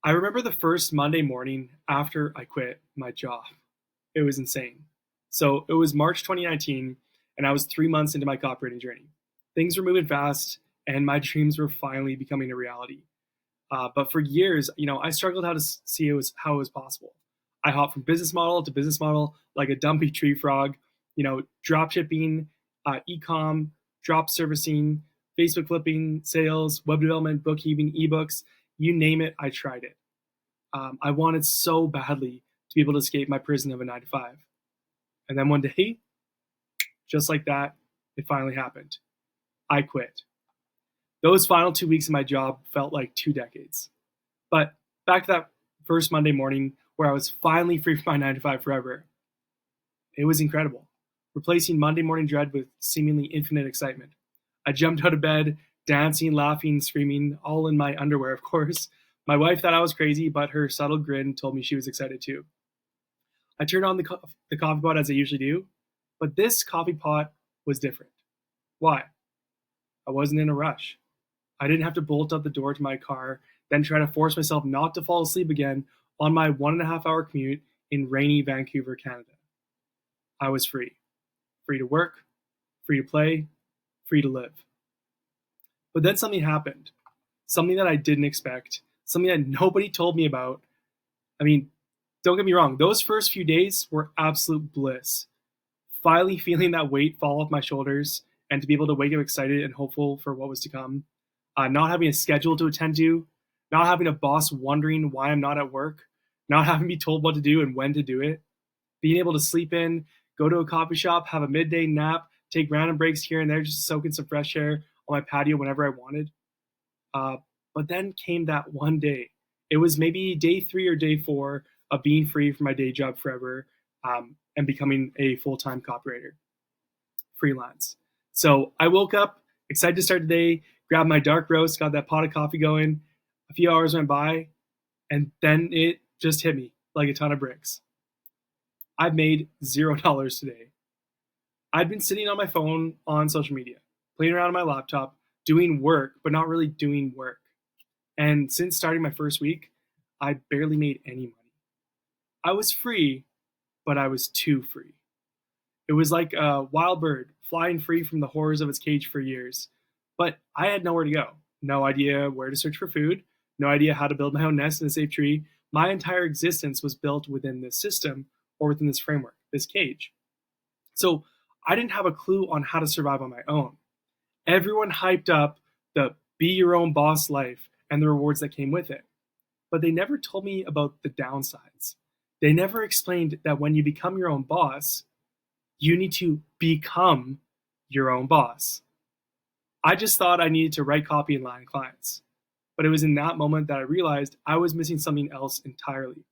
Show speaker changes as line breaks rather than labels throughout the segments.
I remember the first Monday morning after I quit my job. It was insane. So it was March 2019, and I was 3 months into my copywriting journey. Things were moving fast, and my dreams were finally becoming a reality. But for years, I struggled how to see how it was possible. I hopped from business model to business model like a dumpy tree frog. Drop shipping, e-com, drop servicing, Facebook flipping, sales, web development, bookkeeping, ebooks, you name it, I tried it. I wanted so badly to be able to escape my prison of a 9 to 5. And then one day, just like that, it finally happened. I quit. Those final 2 weeks of my job felt like 2 decades. But back to that first Monday morning where I was finally free from my 9 to 5 forever, it was incredible, replacing Monday morning dread with seemingly infinite excitement. I jumped out of bed, dancing, laughing, screaming, all in my underwear, of course. My wife thought I was crazy, but her subtle grin told me she was excited too. I turned on the coffee pot as I usually do, but this coffee pot was different. Why? I wasn't in a rush. I didn't have to bolt out the door to my car, then try to force myself not to fall asleep again on my 1.5 hour commute in rainy Vancouver, Canada. I was free. Free to work, free to play, free to live. But then something happened. Something that I didn't expect, something that nobody told me about. I mean, don't get me wrong, those first few days were absolute bliss. Finally feeling that weight fall off my shoulders and to be able to wake up excited and hopeful for what was to come. Not having a schedule to attend to, not having a boss wondering why I'm not at work, not having to be told what to do and when to do it, being able to sleep in, go to a coffee shop, have a midday nap, take random breaks here and there just to soak in some fresh air on my patio whenever I wanted. But then came that one day. It was maybe day 3 or day 4 of being free from my day job forever, and becoming a full-time copywriter, freelance. So I woke up excited to start the day, grabbed my dark roast, got that pot of coffee going. A few hours went by, and then it just hit me like a ton of bricks. I've made $0 today. I'd been sitting on my phone on social media, playing around on my laptop, doing work, but not really doing work. And since starting my first week, I barely made any money. I was free, but I was too free. It was like a wild bird flying free from the horrors of its cage for years. But I had nowhere to go. No idea where to search for food, no idea how to build my own nest in a safe tree. My entire existence was built within this system or within this framework, this cage. So I didn't have a clue on how to survive on my own. Everyone hyped up the be your own boss life and the rewards that came with it. But they never told me about the downsides. They never explained that when you become your own boss, you need to become your own boss. I just thought I needed to write copy and land clients. But it was in that moment that I realized I was missing something else entirely.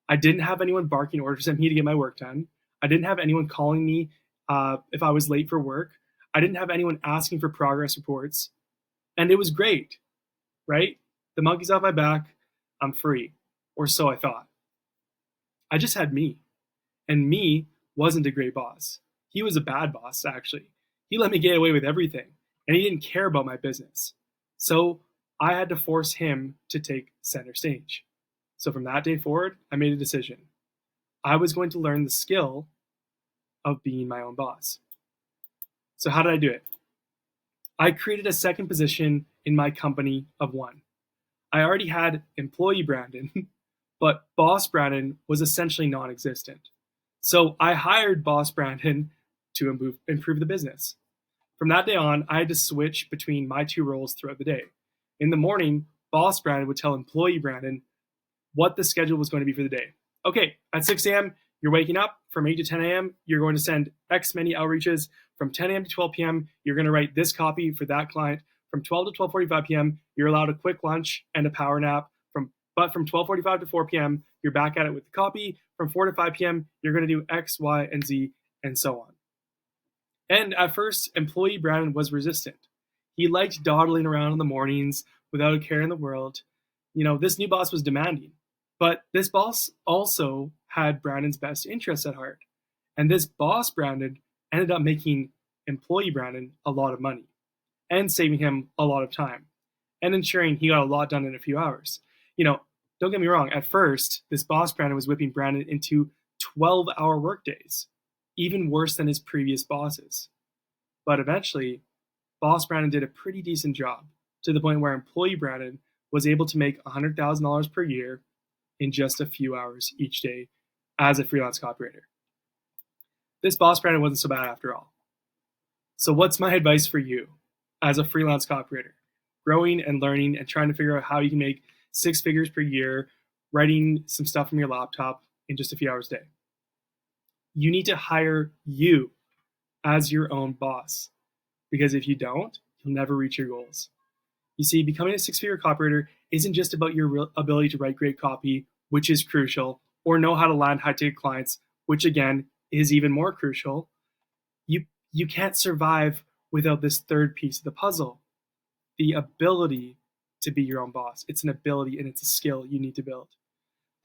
I didn't have anyone barking orders at me to get my work done. I didn't have anyone calling me if I was late for work. I didn't have anyone asking for progress reports. And it was great, right? The monkey's off my back. I'm free. Or so I thought. I just had me. And me wasn't a great boss. He was a bad boss, actually. He let me get away with everything, and he didn't care about my business. So I had to force him to take center stage. So from that day forward, I made a decision. I was going to learn the skill of being my own boss. So how did I do it? I created a second position in my company of one. I already had employee Brandon, but boss Brandon was essentially non-existent. So I hired boss Brandon to improve the business. From that day on, I had to switch between my two roles throughout the day. In the morning, boss Brandon would tell employee Brandon what the schedule was going to be for the day. Okay, at 6 a.m., you're waking up. From 8 to 10 a.m., you're going to send X many outreaches. From 10 a.m. to 12 p.m., you're going to write this copy for that client. From 12 to 12:45 p.m., you're allowed a quick lunch and a power nap. But from 12:45 to 4 p.m., you're back at it with the copy. From 4 to 5 p.m., you're going to do X, Y, and Z, and so on. And at first, employee Brandon was resistant. He liked dawdling around in the mornings without a care in the world. This new boss was demanding. But this boss also had Brandon's best interests at heart. And this boss Brandon ended up making employee Brandon a lot of money and saving him a lot of time and ensuring he got a lot done in a few hours. Don't get me wrong, at first, this boss Brandon was whipping Brandon into 12-hour workdays, even worse than his previous bosses. But eventually, boss Brandon did a pretty decent job, to the point where employee Brandon was able to make $100,000 per year in just a few hours each day as a freelance copywriter. This boss Brandon wasn't so bad after all. So what's my advice for you as a freelance copywriter, growing and learning and trying to figure out how you can make 6 figures per year, writing some stuff from your laptop in just a few hours a day? You need to hire you as your own boss, because if you don't, you'll never reach your goals. You see, becoming a 6-figure copywriter isn't just about your ability to write great copy, which is crucial, or know how to land high-ticket clients, which again is even more crucial. You can't survive without this third piece of the puzzle, the ability to be your own boss. It's an ability and it's a skill you need to build.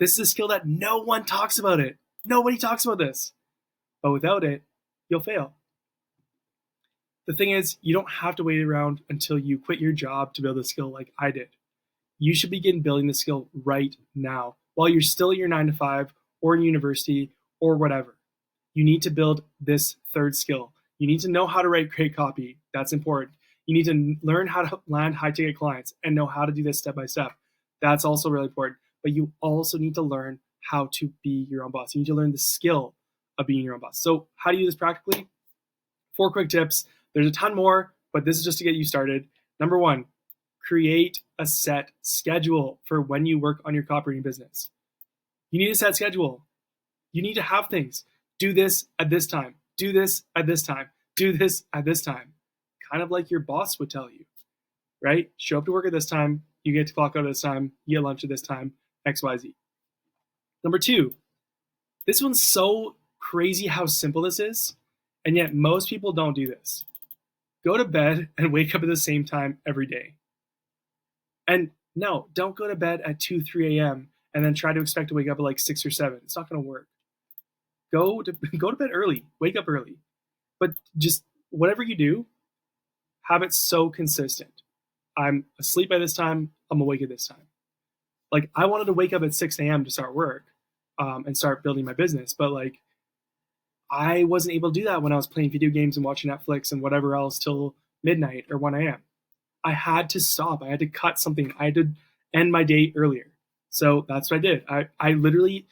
This is a skill that no one talks about it. Nobody talks about this. But without it, you'll fail. The thing is, you don't have to wait around until you quit your job to build a skill like I did. You should begin building the skill right now, while you're still at your 9-to-5 or in university or whatever. You need to build this third skill. You need to know how to write great copy. That's important. You need to learn how to land high-ticket clients and know how to do this step by step. That's also really important. But you also need to learn how to be your own boss. You need to learn the skill of being your own boss. So how do you do this practically? 4 quick tips. There's a ton more, but this is just to get you started. Number 1, create a set schedule for when you work on your copywriting business. You need a set schedule. You need to have things. Do this at this time. Do this at this time. Do this at this time. Kind of like your boss would tell you, right? Show up to work at this time. You get to clock out at this time. You get lunch at this time. XYZ. Number 2, this one's so crazy how simple this is, and yet most people don't do this. Go to bed and wake up at the same time every day. And no, don't go to bed at 2, 3 a.m. and then try to expect to wake up at like 6 or 7. It's not going to work. Go to bed early. Wake up early. But just whatever you do, have it so consistent. I'm asleep by this time. I'm awake at this time. Like, I wanted to wake up at 6 a.m. to start work and start building my business. But like, I wasn't able to do that when I was playing video games and watching Netflix and whatever else till midnight or 1 a.m. I had to stop. I had to cut something. I had to end my day earlier. So that's what I did. I literally,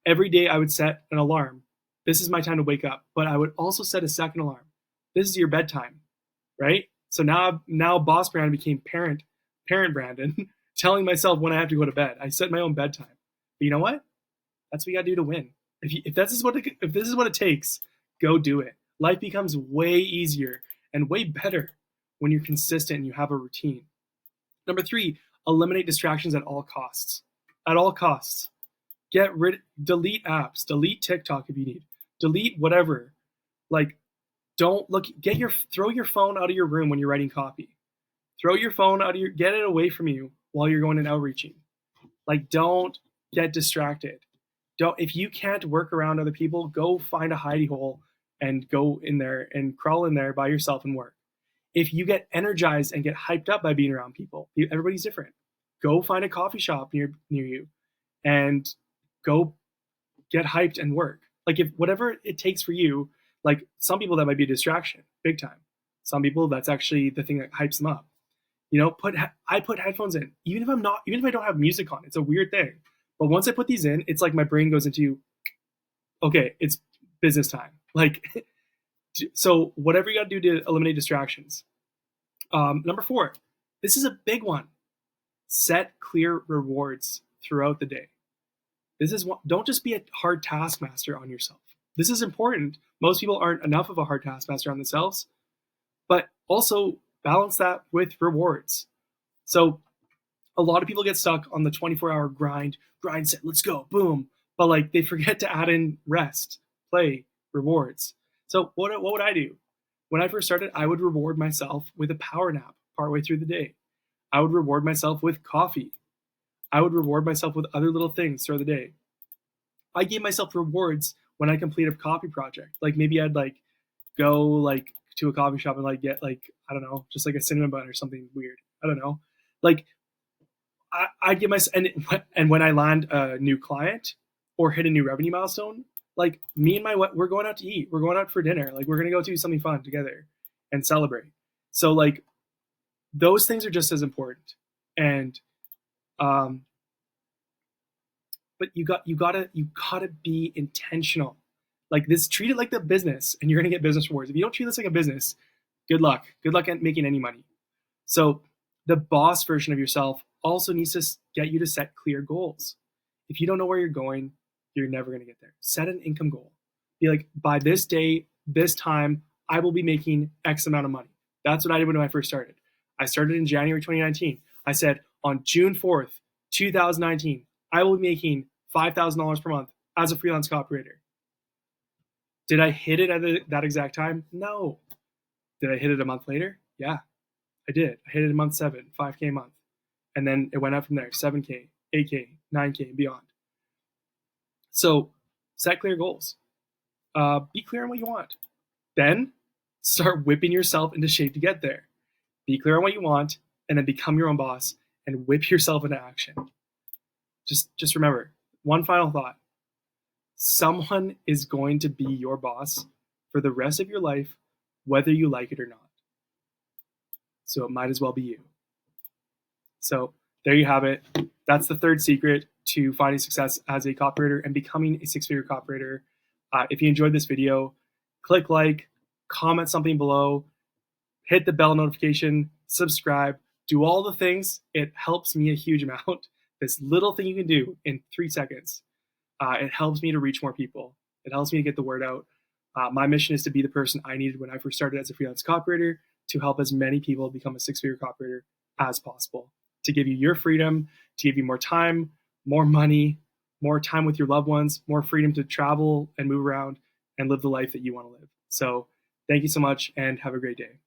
every day I would set an alarm. This is my time to wake up. But I would also set a second alarm. This is your bedtime, right? So now boss Brandon became parent Brandon, telling myself when I have to go to bed. I set my own bedtime. But you know what? That's what you got to do to win. If this is what it takes, go do it. Life becomes way easier and way better when you're consistent and you have a routine. Number 3, eliminate distractions at all costs. At all costs. Delete apps, delete TikTok if you need, delete whatever. Like, don't look, throw your phone out of your room when you're writing copy. Throw your phone get it away from you while you're going and outreaching. Like, don't get distracted. If you can't work around other people, go find a hidey hole and go in there and crawl in there by yourself and work. If you get energized and get hyped up by being around people, everybody's different. Go find a coffee shop near you and go get hyped and work. Like, if whatever it takes for you, like some people that might be a distraction, big time. Some people that's actually the thing that hypes them up. You know, I put headphones in, even if I don't have music on. It's a weird thing. But once I put these in, it's like my brain goes into, okay, it's business time. Like, so whatever you got to do to eliminate distractions. Number 4, this is a big one. Set clear rewards throughout the day. Don't just be a hard taskmaster on yourself. This is important. Most people aren't enough of a hard taskmaster on themselves, but also balance that with rewards. So a lot of people get stuck on the 24-hour grind set, let's go, boom. But like, they forget to add in rest, play, rewards. So what would I do? When I first started, I would reward myself with a power nap partway through the day. I would reward myself with coffee. I would reward myself with other little things throughout the day. I gave myself rewards when I complete a copy project. Like, maybe I'd like go like to a coffee shop and like get like, I don't know, just like a cinnamon bun or something weird. I don't know. Like, I'd give myself, and when I land a new client or hit a new revenue milestone, like me and we're going out to eat, we're going out for dinner, like we're gonna go do something fun together and celebrate. So like those things are just as important. And um, but you gotta be intentional. Like this, treat it like the business, and you're gonna get business rewards. If you don't treat this like a business, good luck. Good luck at making any money. So the boss version of yourself also needs to get you to set clear goals. If you don't know where you're going, you're never going to get there. Set an income goal. Be like, by this day, this time, I will be making X amount of money. That's what I did when I first started. I started in January 2019. I said, on June 4th, 2019, I will be making $5,000 per month as a freelance copywriter. Did I hit it at that exact time? No. Did I hit it a month later? Yeah, I did. I hit it in month 7, 5K a month. And then it went up from there, 7K, 8K, 9K, and beyond. So set clear goals. Be clear on what you want. Then start whipping yourself into shape to get there. Be clear on what you want, and then become your own boss and whip yourself into action. Just remember, one final thought. Someone is going to be your boss for the rest of your life, whether you like it or not. So it might as well be you. So there you have it. That's the third secret to finding success as a copywriter and becoming a six-figure copywriter. If you enjoyed this video, click like, comment something below, hit the bell notification, subscribe, do all the things. It helps me a huge amount. This little thing you can do in 3 seconds, it helps me to reach more people. It helps me to get the word out. My mission is to be the person I needed when I first started as a freelance copywriter, to help as many people become a six-figure copywriter as possible, to give you your freedom, to give you more time, more money, more time with your loved ones, more freedom to travel and move around and live the life that you want to live. So thank you so much and have a great day.